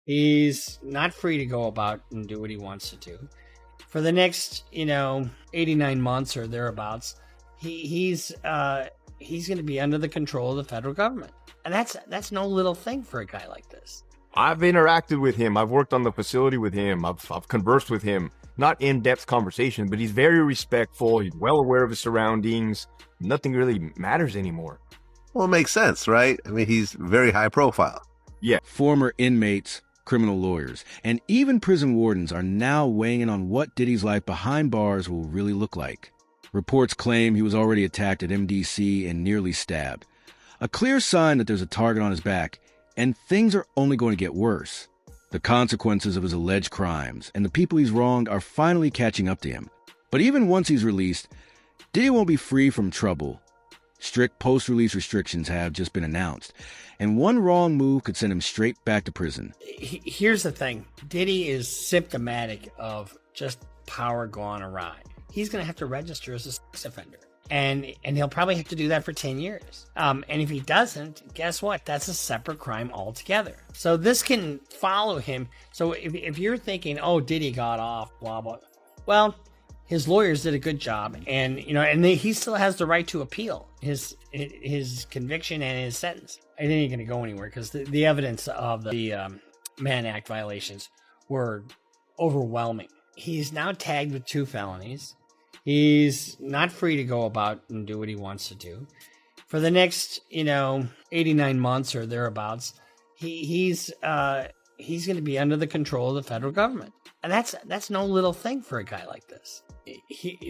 He's not free to go about and do what he wants to do. For the next, 89 months or thereabouts, he's going to be under the control of the federal government. And that's no little thing for a guy like this. I've interacted with him. I've worked on the facility with him. I've conversed with him. Not in-depth conversation, but he's very respectful. He's well aware of his surroundings. Nothing really matters anymore. Well, it makes sense, right? I mean, he's very high profile. Yeah. Former inmates, criminal lawyers, and even prison wardens are now weighing in on what Diddy's life behind bars will really look like. Reports claim he was already attacked at MDC and nearly stabbed. A clear sign that there's a target on his back, and things are only going to get worse. The consequences of his alleged crimes and the people he's wronged are finally catching up to him. But even once he's released, Diddy won't be free from trouble. Strict post-release restrictions have just been announced, and one wrong move could send him straight back to prison. Here's the thing. Diddy is symptomatic of just power gone awry. He's going to have to register as a sex offender. And he'll probably have to do that for 10 years. And if he doesn't, guess what? That's a separate crime altogether. So this can follow him. So if you're thinking, oh, Diddy got off, blah, blah. Well, his lawyers did a good job. And, he still has the right to appeal his conviction and his sentence. It ain't going to go anywhere because the evidence of the Mann Act violations were overwhelming. He's now tagged with 2 felonies. He's not free to go about and do what he wants to do. For the next, 89 months or thereabouts, he's going to be under the control of the federal government. And that's no little thing for a guy like this.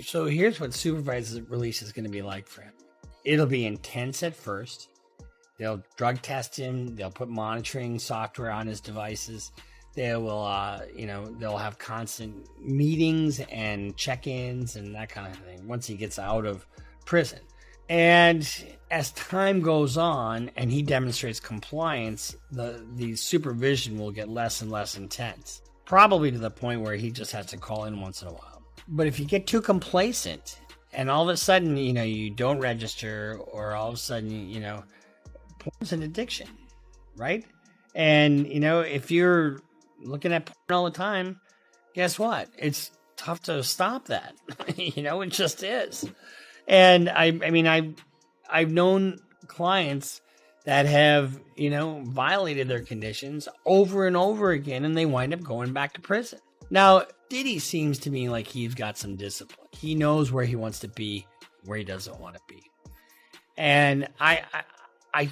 So here's what supervised release is going to be like for him. It'll be intense at first. They'll drug test him. They'll put monitoring software on his devices. They will, they'll have constant meetings and check-ins and that kind of thing once he gets out of prison. And as time goes on and he demonstrates compliance, the supervision will get less and less intense, probably to the point where he just has to call in once in a while. But if you get too complacent and all of a sudden, you don't register, or all of a sudden, porn's an addiction, right? And, if you're looking at porn all the time, guess what? It's tough to stop that. It just is. And I've known clients that have, violated their conditions over and over again, and they wind up going back to prison. Now, Diddy seems to me like he's got some discipline. He knows where he wants to be, where he doesn't want to be. And I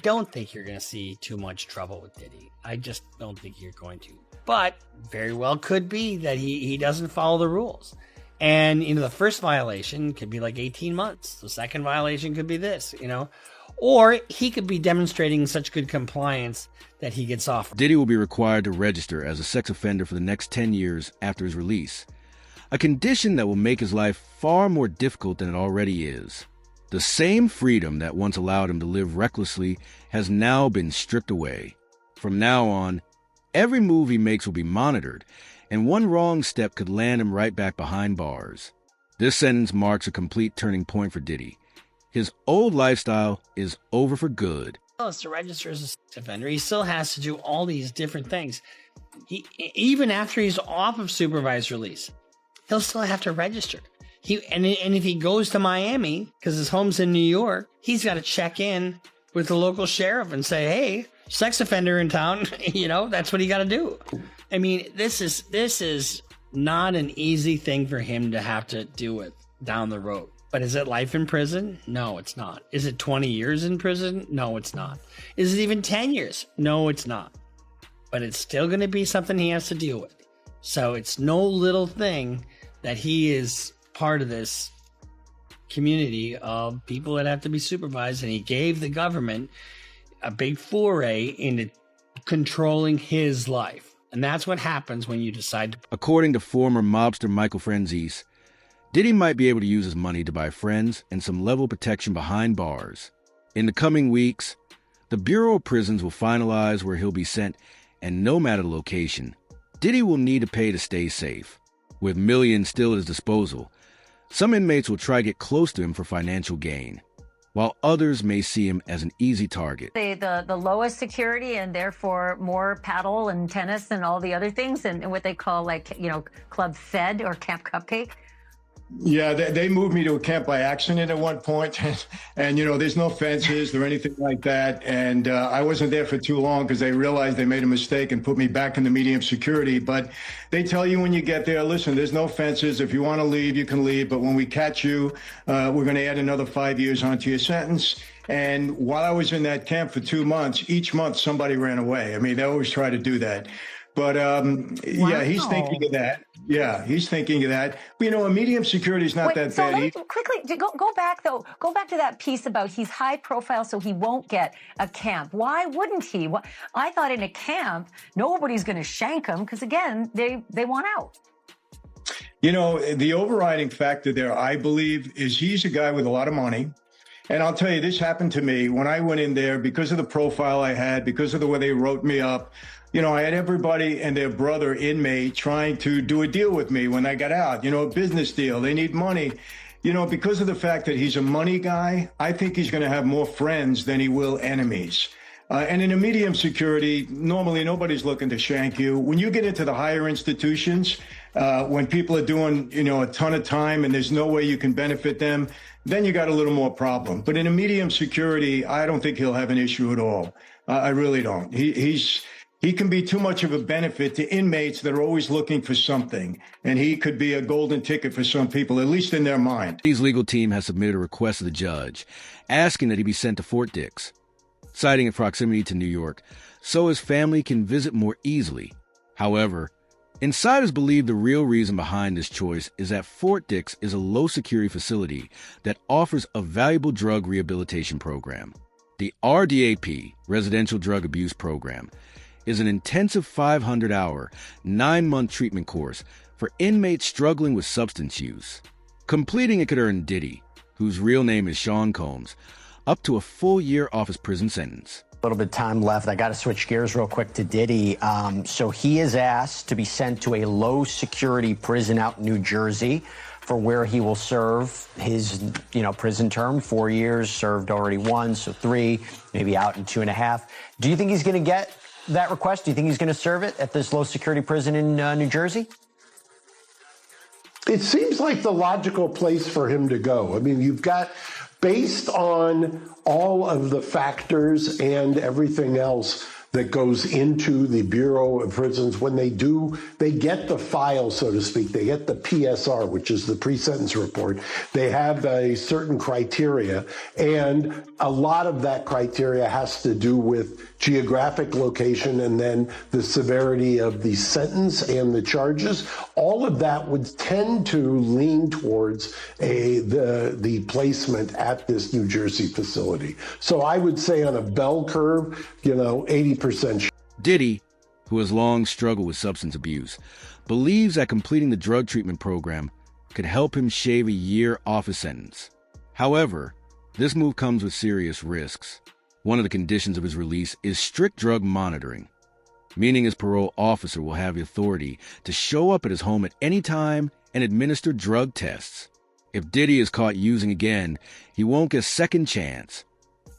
don't think you're going to see too much trouble with Diddy. I just don't think you're going to. But very well could be that he doesn't follow the rules. And, the first violation could be like 18 months. The second violation could be this, Or he could be demonstrating such good compliance that he gets off. Diddy will be required to register as a sex offender for the next 10 years after his release. A condition that will make his life far more difficult than it already is. The same freedom that once allowed him to live recklessly has now been stripped away. From now on, every move he makes will be monitored, and one wrong step could land him right back behind bars. This sentence marks a complete turning point for Diddy. His old lifestyle is over for good. He has to register as a sex offender. He still has to do all these different things. Even after he's off of supervised release, he'll still have to register. And if he goes to Miami, because his home's in New York, he's got to check in with the local sheriff and say, hey, sex offender in town, that's what he got to do. I mean, this is not an easy thing for him to have to deal with down the road. But is it life in prison? No, it's not. Is it 20 years in prison? No, it's not. Is it even 10 years? No, it's not. But it's still going to be something he has to deal with. So it's no little thing that he is part of this community of people that have to be supervised. And he gave the government a big foray into controlling his life. And that's what happens when you decide to... According to former mobster Michael Franzese, Diddy might be able to use his money to buy friends and some level of protection behind bars. In the coming weeks, the Bureau of Prisons will finalize where he'll be sent, and no matter the location, Diddy will need to pay to stay safe. With millions still at his disposal, some inmates will try to get close to him for financial gain. while others may see him as an easy target. The lowest security and therefore more paddle and tennis and all the other things and what they call Club Fed or Camp Cupcake. Yeah, they moved me to a camp by accident at one point, and there's no fences or anything like that. And I wasn't there for too long because they realized they made a mistake and put me back in the medium security. But they tell you when you get there, listen, there's no fences. If you want to leave, you can leave. But when we catch you, we're going to add another 5 years onto your sentence. And while I was in that camp for 2 months, each month somebody ran away. I mean, they always try to do that. But yeah, he's thinking of that. Yeah, he's thinking of that. But, a medium security is not that bad. Let me quickly go back, though. Go back to that piece about he's high profile, so he won't get a camp. Why wouldn't he? I thought in a camp, nobody's going to shank him because, again, they want out. The overriding factor there, I believe, is he's a guy with a lot of money. And I'll tell you, this happened to me when I went in there because of the profile I had, because of the way they wrote me up. I had everybody and their brother inmate trying to do a deal with me when I got out, a business deal. They need money. Because of the fact that he's a money guy, I think he's going to have more friends than he will enemies. And in a medium security, normally nobody's looking to shank you. When you get into the higher institutions, when people are doing, a ton of time and there's no way you can benefit them, then you got a little more problem. But in a medium security, I don't think he'll have an issue at all. I really don't. He can be too much of a benefit to inmates that are always looking for something. And he could be a golden ticket for some people, at least in their mind. His legal team has submitted a request to the judge, asking that he be sent to Fort Dix, citing its proximity to New York, so his family can visit more easily. However, insiders believe the real reason behind this choice is that Fort Dix is a low-security facility that offers a valuable drug rehabilitation program. The RDAP, Residential Drug Abuse Program, is an intensive 500-hour, 9-month treatment course for inmates struggling with substance use. Completing it could earn Diddy, whose real name is Sean Combs, up to a full year off his prison sentence. A little bit of time left. I got to switch gears real quick to Diddy. So he is asked to be sent to a low-security prison out in New Jersey for where he will serve his, prison term. 4 years, served already 1, so 3, maybe out in 2.5. Do you think he's going to get that request? Do you think he's going to serve it at this low-security prison in New Jersey? It seems like the logical place for him to go. I mean, you've got, based on all of the factors and everything else that goes into the Bureau of Prisons, when they get the file, so to speak, they get the PSR, which is the pre-sentence report. They have a certain criteria, and a lot of that criteria has to do with geographic location and then the severity of the sentence and the charges. All of that would tend to lean towards the placement at this New Jersey facility. So I would say on a bell curve, 80%. Diddy, who has long struggled with substance abuse, believes that completing the drug treatment program could help him shave a year off his sentence. However, this move comes with serious risks. One of the conditions of his release is strict drug monitoring, meaning his parole officer will have the authority to show up at his home at any time and administer drug tests. If Diddy is caught using again, he won't get a second chance.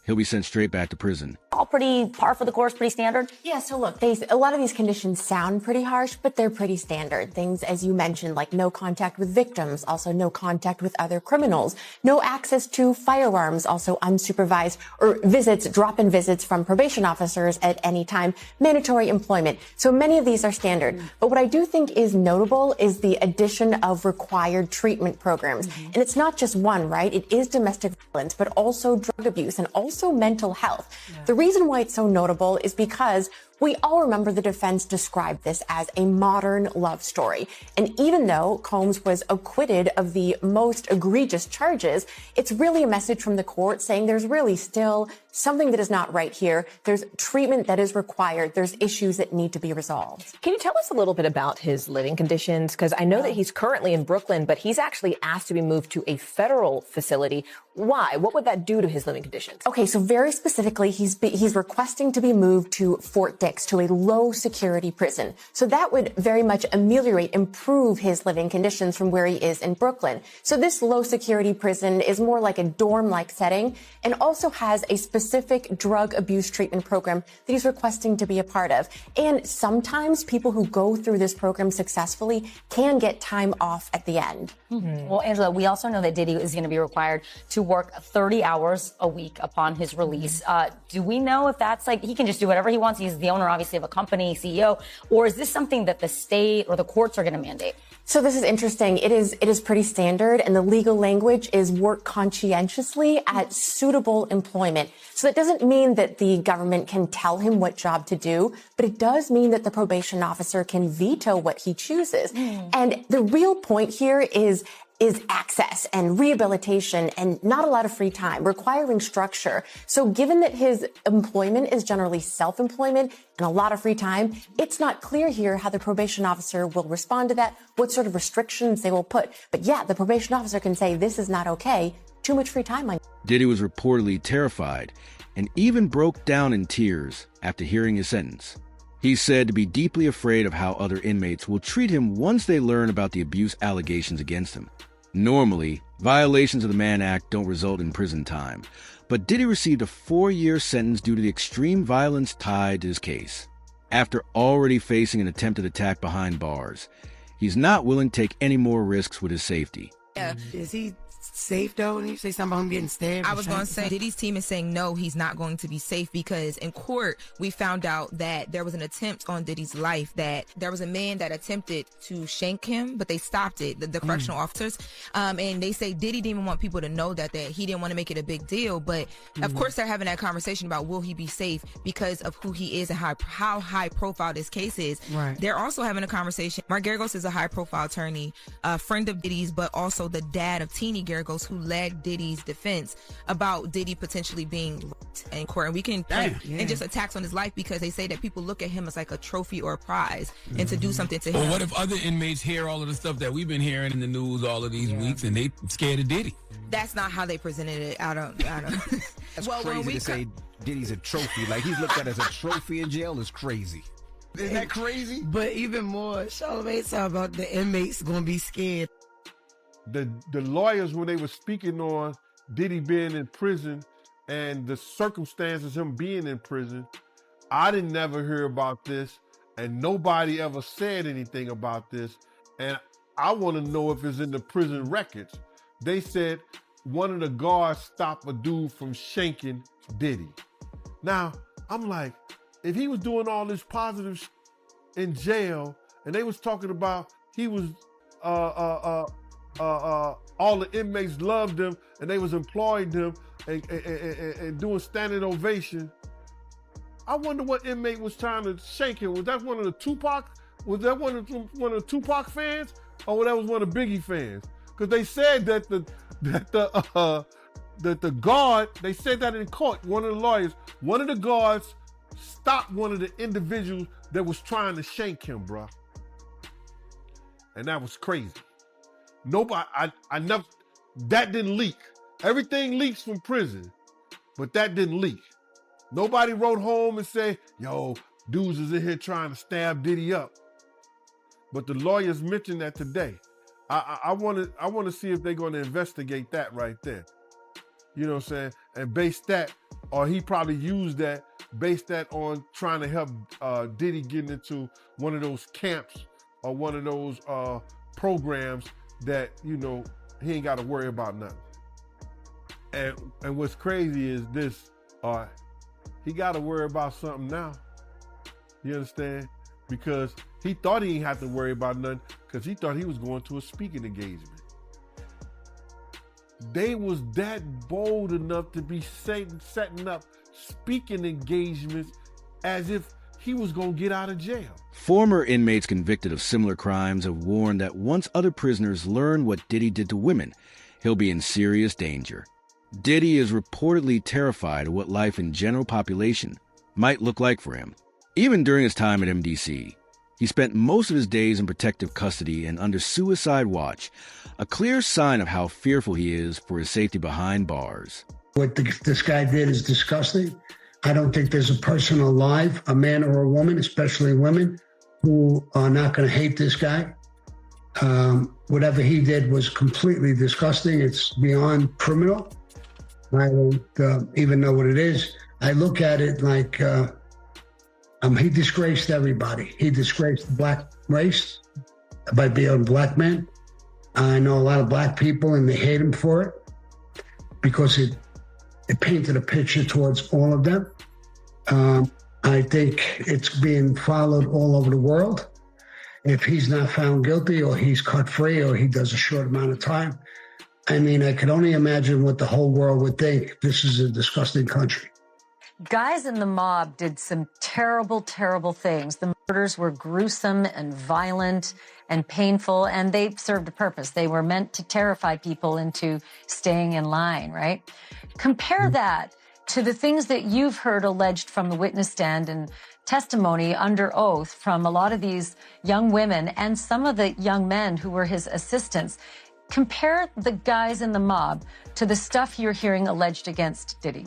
He'll be sent straight back to prison. All pretty par for the course, pretty standard? Yeah, so look, a lot of these conditions sound pretty harsh, but they're pretty standard. Things, as you mentioned, like no contact with victims, also no contact with other criminals, no access to firearms, also unsupervised, or visits, drop-in visits from probation officers at any time, mandatory employment. So many of these are standard. But what I do think is notable is the addition of required treatment programs. And it's not just one, right? It is domestic violence, but also drug abuse and also mental health. The reason why it's so notable is because we all remember the defense described this as a modern love story. And even though Combs was acquitted of the most egregious charges, it's really a message from the court saying there's really still something that is not right here. There's treatment that is required. There's issues that need to be resolved. Can you tell us a little bit about his living conditions? Because I know that he's currently in Brooklyn, but he's actually asked to be moved to a federal facility. Why? What would that do to his living conditions? Okay, so very specifically, he's requesting to be moved to Fort Dix. 6 to a low security prison. So that would very much improve his living conditions from where he is in Brooklyn. So this low security prison is more like a dorm-like setting and also has a specific drug abuse treatment program that he's requesting to be a part of. And sometimes people who go through this program successfully can get time off at the end. Mm-hmm. Well, Angela, we also know that Diddy is going to be required to work 30 hours a week upon his release. Do we know if that's like, he can just do whatever he wants? He's the owner, obviously, of a company, CEO. Or is this something that the state or the courts are going to mandate? So this is interesting. It is pretty standard, and the legal language is work conscientiously at suitable employment. So that doesn't mean that the government can tell him what job to do, but it does mean that the probation officer can veto what he chooses. And the real point here is access and rehabilitation and not a lot of free time, requiring structure. So given that his employment is generally self-employment and a lot of free time, it's not clear here how the probation officer will respond to that, what sort of restrictions they will put. But yeah, the probation officer can say, this is not okay, too much free time on you. Diddy was reportedly terrified and even broke down in tears after hearing his sentence. He's said to be deeply afraid of how other inmates will treat him once they learn about the abuse allegations against him. Normally, violations of the Mann Act don't result in prison time, but Diddy received a 4-year sentence due to the extreme violence tied to his case. After already facing an attempted attack behind bars, he's not willing to take any more risks with his safety. Yeah. Is he safe though? And you say something about him getting stabbed? I was going to say, Diddy's team is saying no, he's not going to be safe because in court, we found out that there was an attempt on Diddy's life, that there was a man that attempted to shank him, but they stopped it, the correctional officers. And they say Diddy didn't even want people to know that he didn't want to make it a big deal. But of course, they're having that conversation about will he be safe because of who he is and how high profile this case is. Right. They're also having a conversation. Mark Geragos is a high profile attorney, a friend of Diddy's, but also the dad of Teeny Geragos, who led Diddy's defense about Diddy potentially being raped in court. And we can and just attacks on his life because they say that people look at him as like a trophy or a prize and to do something to him. Well, what if other inmates hear all of the stuff that we've been hearing in the news all of these weeks and they scared of Diddy? That's not how they presented it. I don't. That's crazy to say Diddy's a trophy. Like he's looked at as a trophy in jail is crazy. Isn't that crazy? But even more, Charlamagne talking about the inmates going to be scared. The lawyers, when they were speaking on Diddy being in prison and the circumstances of him being in prison, I didn't never hear about this, and nobody ever said anything about this. And I want to know if it's in the prison records. They said one of the guards stopped a dude from shanking Diddy. Now, I'm like, if he was doing all this positive in jail, and they was talking about he was all the inmates loved him and they was employing him and doing standing ovation. I wonder what inmate was trying to shank him. Was that one of the Tupac? Was that one of the Tupac fans, or that was one of Biggie fans? Because they said that the guard. They said that in court. One of the lawyers, one of the guards, stopped one of the individuals that was trying to shank him, bruh. And that was crazy. Nobody, I never, that didn't leak. Everything leaks from prison, but that didn't leak. Nobody wrote home and said, yo, dudes is in here trying to stab Diddy up. But the lawyers mentioned that today. I want to see if they're going to investigate that right there. You know what I'm saying? And base that, or he probably used that, base that on trying to help Diddy getting into one of those camps or one of those programs that, you know, he ain't got to worry about nothing. And what's crazy is this, he got to worry about something now. You understand? Because he thought he ain't have to worry about nothing because he thought he was going to a speaking engagement. They was that bold enough to be setting up speaking engagements as if he was going to get out of jail. Former inmates convicted of similar crimes have warned that once other prisoners learn what Diddy did to women, he'll be in serious danger. Diddy is reportedly terrified of what life in general population might look like for him. Even during his time at MDC, he spent most of his days in protective custody and under suicide watch, a clear sign of how fearful he is for his safety behind bars. What this guy did is disgusting, I don't think there's a person alive, a man or a woman, especially women, who are not going to hate this guy. Whatever he did was completely disgusting. It's beyond criminal. I don't even know what it is. I look at it like he disgraced everybody. He disgraced the black race by being a black man. I know a lot of black people, and they hate him for it because it painted a picture towards all of them. I think it's being followed all over the world. If he's not found guilty, or he's cut free, or he does a short amount of time, I mean, I could only imagine what the whole world would think. This is a disgusting country. Guys in the mob did some terrible, terrible things. The murders were gruesome and violent and painful, and they served a purpose. They were meant to terrify people into staying in line, right? Compare that to the things that you've heard alleged from the witness stand and testimony under oath from a lot of these young women and some of the young men who were his assistants. Compare the guys in the mob to the stuff you're hearing alleged against Diddy.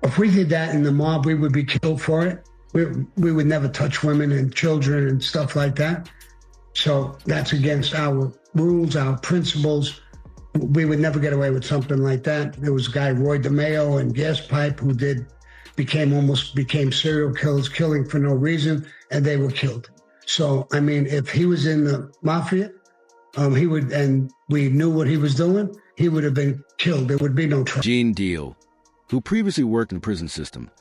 If we did that in the mob, we would be killed for it. We would never touch women and children and stuff like that. So that's against our rules, our principles. We would never get away with something like that. There was a guy, Roy DeMeo and Gas Pipe, who became serial killers, killing for no reason, and they were killed. So, I mean, if he was in the mafia, he would, and we knew what he was doing, he would have been killed. There would be no trouble. Gene Deal, who previously worked in the prison system,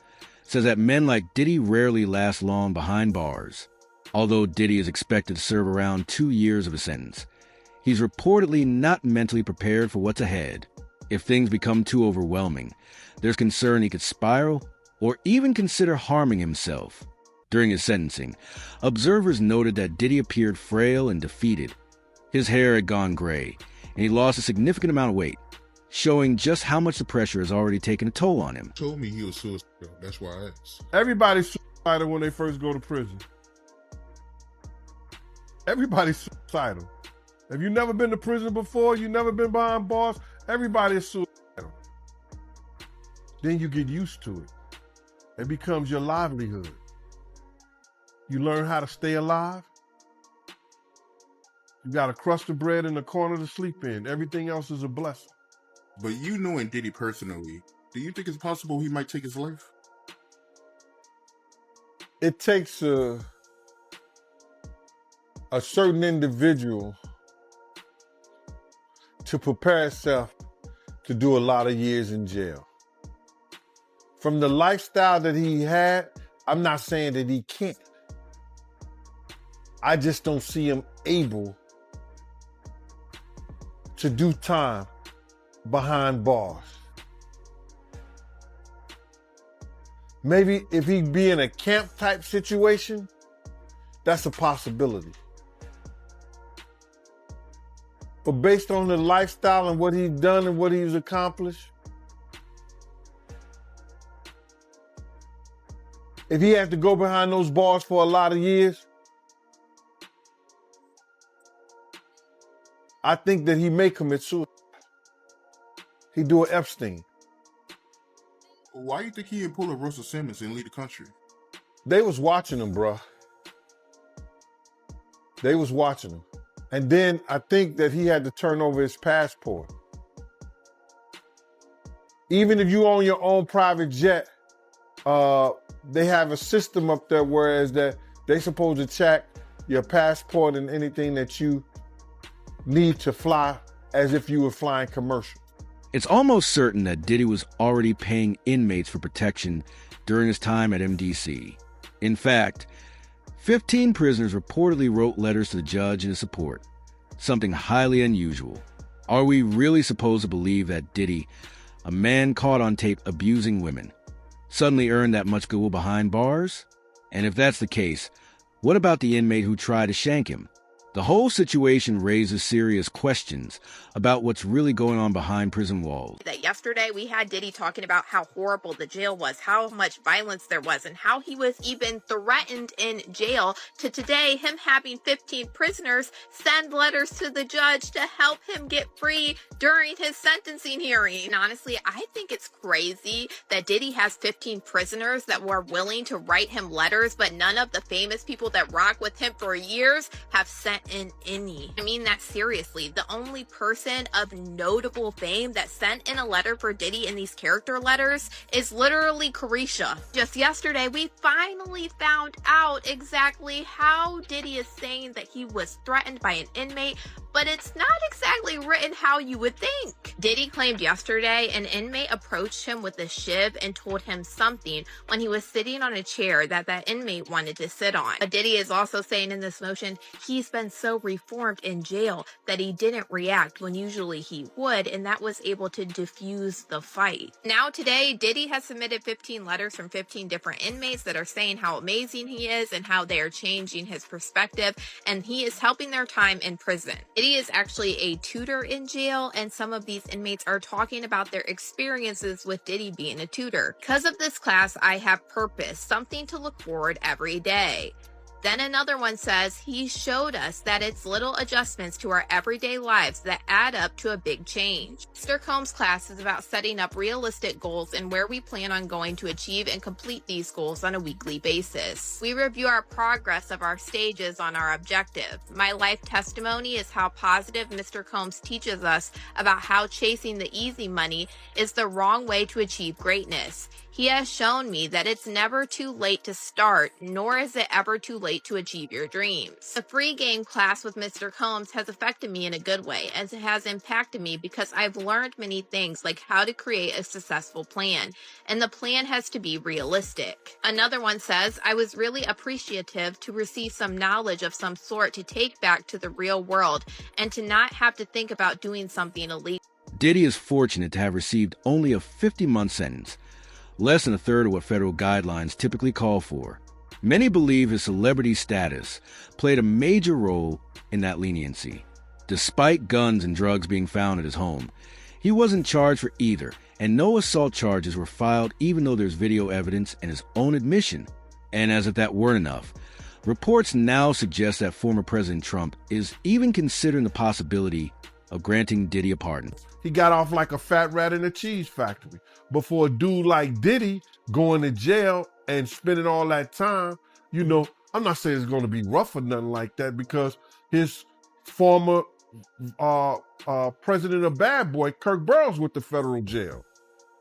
says that men like Diddy rarely last long behind bars. Although Diddy is expected to serve around 2 years of a sentence, he's reportedly not mentally prepared for what's ahead. If things become too overwhelming, there's concern he could spiral or even consider harming himself. During his sentencing, observers noted that Diddy appeared frail and defeated. His hair had gone gray, and he lost a significant amount of weight, showing just how much the pressure has already taken a toll on him. Told me he was suicidal. That's why I asked. Everybody's suicidal when they first go to prison. Everybody's suicidal. If you've never been to prison before, you've never been behind bars, everybody is suicidal. Then you get used to it. It becomes your livelihood. You learn how to stay alive. You got a crust of bread in the corner to sleep in. Everything else is a blessing. But you knowing Diddy personally, do you think it's possible he might take his life? It takes a certain individual to prepare himself to do a lot of years in jail. From the lifestyle that he had, I'm not saying that he can't. I just don't see him able to do time behind bars. Maybe if he'd be in a camp type situation, that's a possibility. But based on the lifestyle and what he's done and what he's accomplished, if he had to go behind those bars for a lot of years, I think that he may commit suicide. He do an Epstein. Why do you think he didn't pull a Russell Simmons and leave the country? They was watching him, bro. They was watching him. And then I think that he had to turn over his passport. Even if you own your own private jet, they have a system up there whereas that they supposed to check your passport and anything that you need to fly as if you were flying commercial. It's almost certain that Diddy was already paying inmates for protection during his time at MDC. In fact, 15 prisoners reportedly wrote letters to the judge in his support, something highly unusual. Are we really supposed to believe that Diddy, a man caught on tape abusing women, suddenly earned that much goodwill behind bars? And if that's the case, what about the inmate who tried to shank him? The whole situation raises serious questions about what's really going on behind prison walls. That yesterday we had Diddy talking about how horrible the jail was, how much violence there was, and how he was even threatened in jail, to today him having 15 prisoners send letters to the judge to help him get free during his sentencing hearing. And honestly, I think it's crazy that Diddy has 15 prisoners that were willing to write him letters, but none of the famous people that rock with him for years have sent in any. I mean that seriously. The only person of notable fame that sent in a letter for Diddy in these character letters is literally Carisha. Just yesterday, we finally found out exactly how Diddy is saying that he was threatened by an inmate, but it's not exactly written how you would think. Diddy claimed yesterday an inmate approached him with a shiv and told him something when he was sitting on a chair that that inmate wanted to sit on. But Diddy is also saying in this motion he's been so reformed in jail that he didn't react when usually he would, and that was able to diffuse the fight. Now today, Diddy has submitted 15 letters from 15 different inmates that are saying how amazing he is and how they are changing his perspective, and he is helping their time in prison. Diddy is actually a tutor in jail, and some of these inmates are talking about their experiences with Diddy being a tutor. Because of this class, I have purpose, something to look forward every day. Then another one says, he showed us that it's little adjustments to our everyday lives that add up to a big change. Mr. Combs' class is about setting up realistic goals and where we plan on going to achieve and complete these goals on a weekly basis. We review our progress of our stages on our objective. My life testimony is how positive Mr. Combs teaches us about how chasing the easy money is the wrong way to achieve greatness. He has shown me that it's never too late to start, nor is it ever too late to achieve your dreams. The free game class with Mr. Combs has affected me in a good way, as it has impacted me because I've learned many things like how to create a successful plan, and the plan has to be realistic. Another one says, I was really appreciative to receive some knowledge of some sort to take back to the real world and to not have to think about doing something illegal. Diddy is fortunate to have received only a 50-month sentence, less than a third of what federal guidelines typically call for. Many believe his celebrity status played a major role in that leniency. Despite guns and drugs being found at his home, he wasn't charged for either, and no assault charges were filed even though there's video evidence and his own admission. And as if that weren't enough, reports now suggest that former President Trump is even considering the possibility of granting Diddy a pardon. He got off like a fat rat in a cheese factory. But for a dude like Diddy going to jail and spending all that time, you know, I'm not saying it's going to be rough or nothing like that, because his former president of Bad Boy, Kirk Burrows, went to federal jail.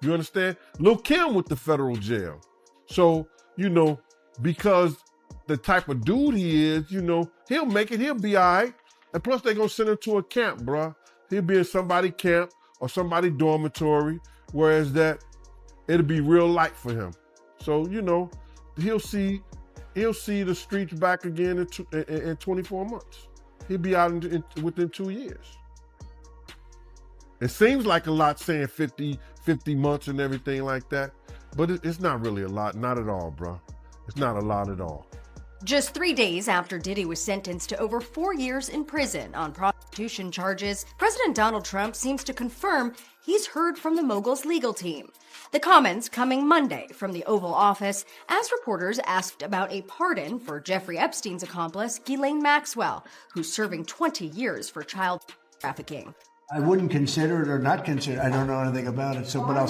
You understand? Lil' Kim went to federal jail. So, you know, because the type of dude he is, you know, he'll make it, he'll be all right. And plus, they're going to send him to a camp, bruh. He'll be in somebody camp or somebody dormitory, whereas that it'll be real light for him. So, you know, he'll see the streets back again in 24 months. He'll be out within 2 years. It seems like a lot saying 50 months and everything like that, but it's not really a lot. Not at all, bro. It's not a lot at all. Just 3 days after Diddy was sentenced to over 4 years in prison on prostitution charges, President Donald Trump seems to confirm he's heard from the mogul's legal team. The comments coming Monday from the Oval Office as reporters asked about a pardon for Jeffrey Epstein's accomplice, Ghislaine Maxwell, who's serving 20 years for child trafficking. I wouldn't consider it or not consider it. I don't know anything about it. So, but I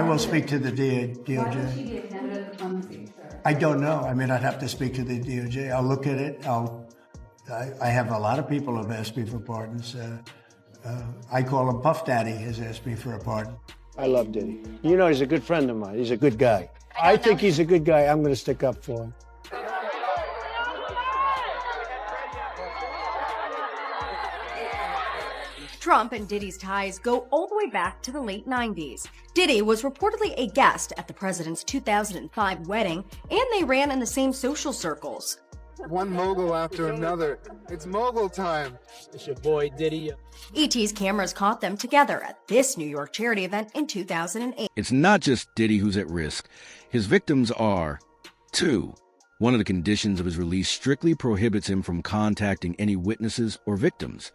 will speak to the DOJ. I don't know. I mean, I'd have to speak to the DOJ. I'll look at it. I have a lot of people have asked me for pardons. I call him Puff Daddy has asked me for a pardon. I love Diddy. You know, he's a good friend of mine. He's a good guy. I think he's a good guy. I'm going to stick up for him. Trump and Diddy's ties go all the way back to the late 90s. Diddy was reportedly a guest at the president's 2005 wedding, and they ran in the same social circles. One mogul after another. It's mogul time. It's your boy Diddy. ET's cameras caught them together at this New York charity event in 2008. It's not just Diddy who's at risk. His victims are, too. One of the conditions of his release strictly prohibits him from contacting any witnesses or victims.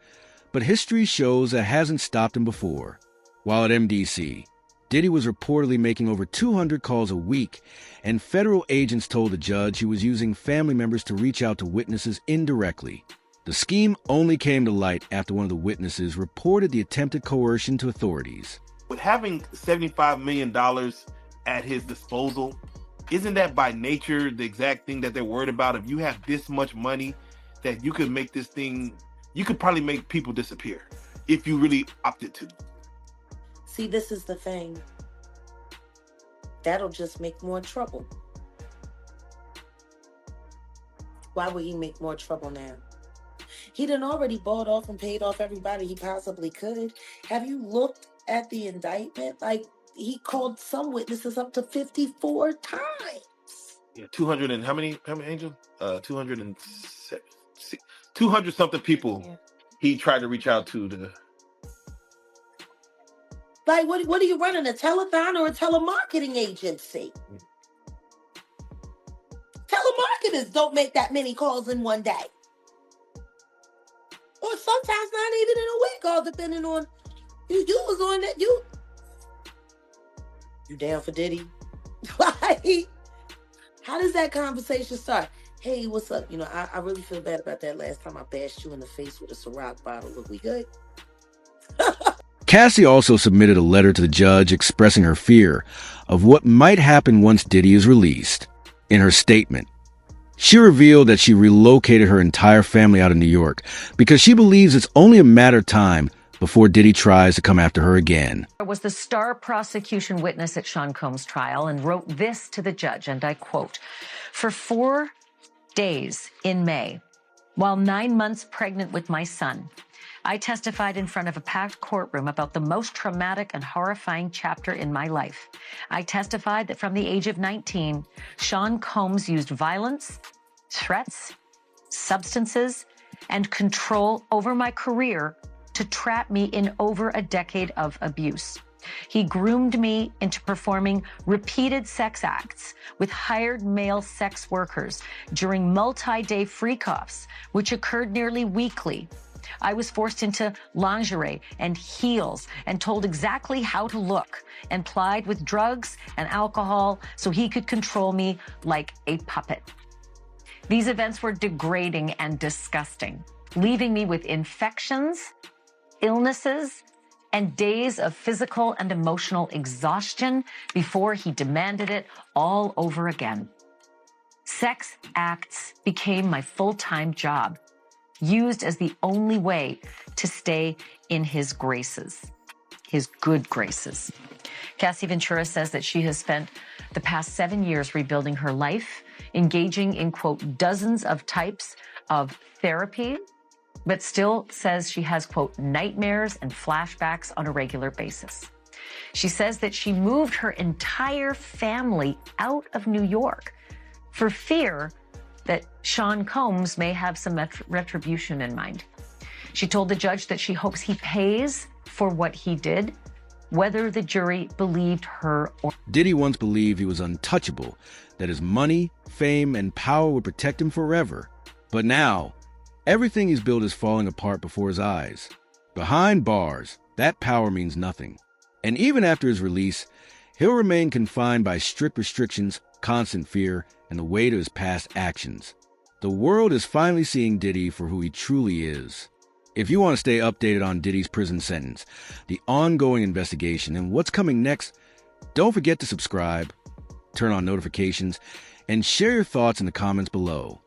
But history shows that hasn't stopped him before. While at MDC, Diddy was reportedly making over 200 calls a week, and federal agents told the judge he was using family members to reach out to witnesses indirectly. The scheme only came to light after one of the witnesses reported the attempted coercion to authorities. With having $75 million at his disposal, isn't that by nature the exact thing that they're worried about? If you have this much money, that you could make this thing, you could probably make people disappear if you really opted to. See, this is the thing. That'll just make more trouble. Why would he make more trouble now? He done already bought off and paid off everybody he possibly could. Have you looked at the indictment? Like, he called some witnesses up to 54 times. Yeah, 200 and how many Angel? 200 something people he tried to reach out to. Like, what are you running, a telethon or a telemarketing agency? Telemarketers don't make that many calls in one day. Or sometimes not even in a week, all depending on you was on that. You down for Diddy? Like, how does that conversation start? Hey, what's up? You know, I really feel bad about that last time I bashed you in the face with a Ciroc bottle. Look, we good? Cassie also submitted a letter to the judge expressing her fear of what might happen once Diddy is released. In her statement, she revealed that she relocated her entire family out of New York because she believes it's only a matter of time before Diddy tries to come after her again. Was the star prosecution witness at Sean Combs' trial and wrote this to the judge, and I quote, "For 4 days in May, while 9 months pregnant with my son, I testified in front of a packed courtroom about the most traumatic and horrifying chapter in my life. I testified that from the age of 19, Sean Combs used violence, threats, substances, and control over my career to trap me in over a decade of abuse. He groomed me into performing repeated sex acts with hired male sex workers during multi-day freak-offs, which occurred nearly weekly. I was forced into lingerie and heels and told exactly how to look and plied with drugs and alcohol so he could control me like a puppet. These events were degrading and disgusting, leaving me with infections, illnesses, and days of physical and emotional exhaustion before he demanded it all over again. Sex acts became my full-time job, used as the only way to stay in his graces, his good graces." Cassie Ventura says that she has spent the past 7 years rebuilding her life, engaging in, quote, dozens of types of therapy, but still says she has, quote, nightmares and flashbacks on a regular basis. She says that she moved her entire family out of New York for fear that Sean Combs may have some retribution in mind. She told the judge that she hopes he pays for what he did, whether the jury believed her or not. Diddy once believed he was untouchable, that his money, fame, and power would protect him forever. But now, everything he's built is falling apart before his eyes. Behind bars, that power means nothing. And even after his release, he'll remain confined by strict restrictions, constant fear, and the weight of his past actions. The world is finally seeing Diddy for who he truly is. If you want to stay updated on Diddy's prison sentence, the ongoing investigation, and what's coming next, don't forget to subscribe, turn on notifications, and share your thoughts in the comments below.